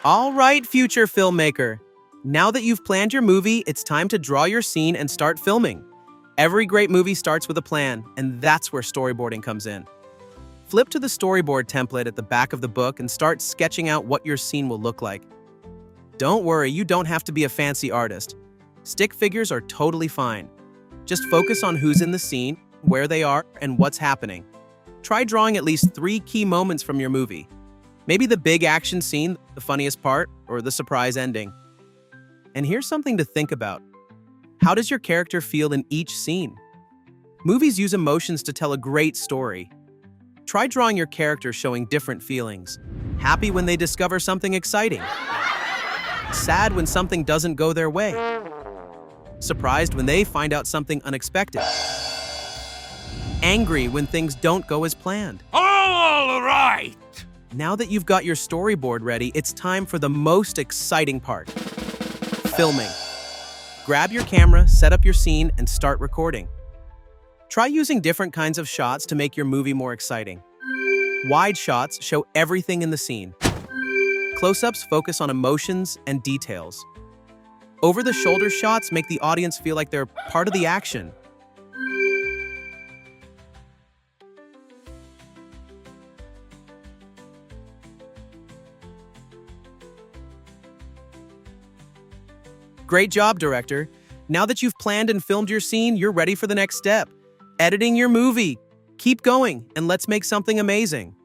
All right, future filmmaker. Now that you've planned your movie, it's time to draw your scene and start filming. Every great movie starts with a plan, and that's where storyboarding comes in. Flip to the storyboard template at the back of the book and start sketching out what your scene will look like. Don't worry, you don't have to be a fancy artist. Stick figures are totally fine. Just focus on who's in the scene, where they are, and what's happening. Try drawing at least 3 key moments from your movie. Maybe the big action scene, the funniest part, or the surprise ending. And here's something to think about. How does your character feel in each scene? Movies use emotions to tell a great story. Try drawing your character showing different feelings. Happy when they discover something exciting. Sad when something doesn't go their way. Surprised when they find out something unexpected. Angry when things don't go as planned. All right! Now that you've got your storyboard ready, it's time for the most exciting part. Filming. Grab your camera, set up your scene, and start recording. Try using different kinds of shots to make your movie more exciting. Wide shots show everything in the scene. Close-ups focus on emotions and details. Over-the-shoulder shots make the audience feel like they're part of the action. Great job, director. Now that you've planned and filmed your scene, you're ready for the next step. Editing your movie. Keep going, and let's make something amazing.